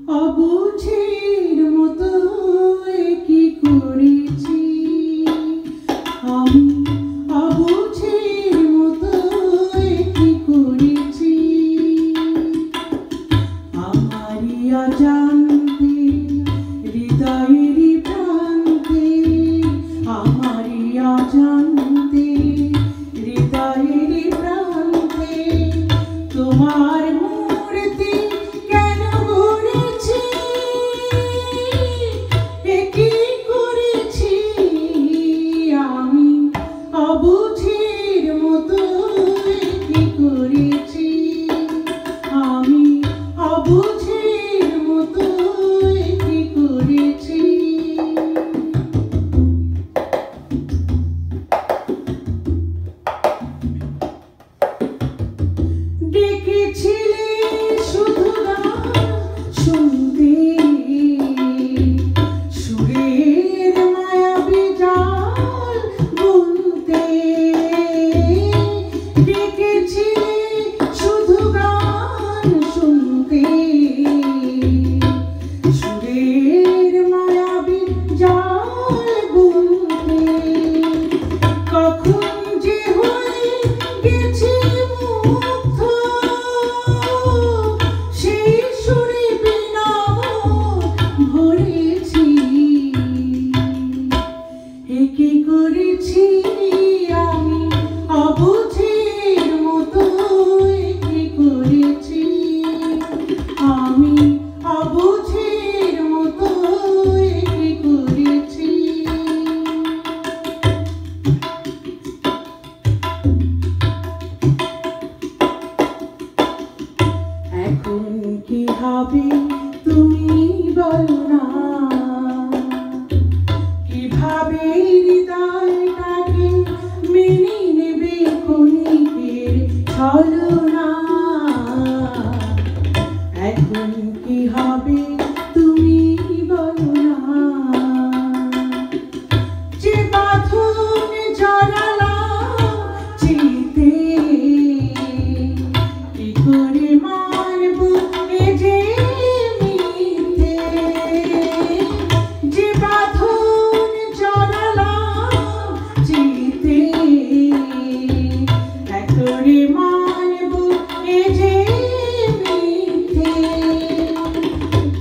অবুঝের মতো কি করেছি আমি, অবুঝের মতো কি করেছি। আমারই অজান্তে হৃদয়েরই প্রান্তে, আমারই অজান্তে হৃদয়েরই প্রান্তে তোমার মূর্তি কেন গড়েছি, কি করেছি আমি, অবুঝের মতো কি করেছি আমি, অবুঝের মতো কি করেছি। ডেকেছিলে শুধু গান শুনতে, সুরের মায়াবী জাল বুনতে। ডেকেছিলে শুধু গান শুনতে, সুরের মায়াবী জাল বুনতে। কখন যে হয়ে গেছি মুগ্ধ, সেই সুরে বিনয় ভরেছি। কি করেছি আমি, অবুঝের মতো কি করেছি আমি, অবুঝের মতো কি করেছি। এখন কি হবে তুমি বলো না, কিভাবে হৃদয়টাকে মেনে নেবে ক্ষণিকের ছলনা। এখন কি হবে তুমি বলো না, যে বাঁধন জড়ালাম চিতে, কি করে মানবো এ যে মিথ্যে। যে বাঁধন জড়ালাম চিতে, কি করে মানবো এ যে মিথ্যে।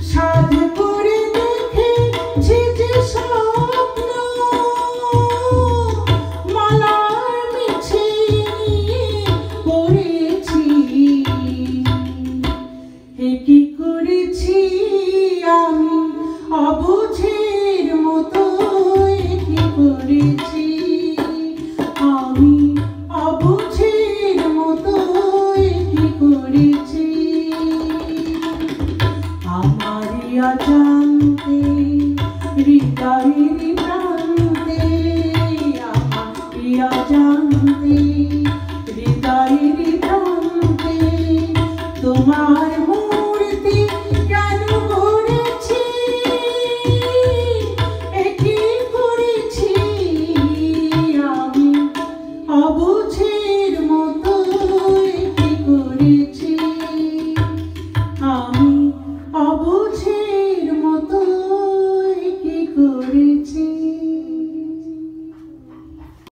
সাধ করে দেখেছি যে স্বপ্ন, মালার মিছে নিয়ে পড়েছি। কি করেছি আমি, অবুঝের মতো কি করেছি আমি, অবুঝের মতো কি করেছি। আমারই অজান্তে হৃদয়েরই প্রান্তে, আমারই অজান্তে হৃদয়েরই প্রান্তে তোমার মূর্তি কেন গড়েছি, কি করেছি আমি, অবুঝের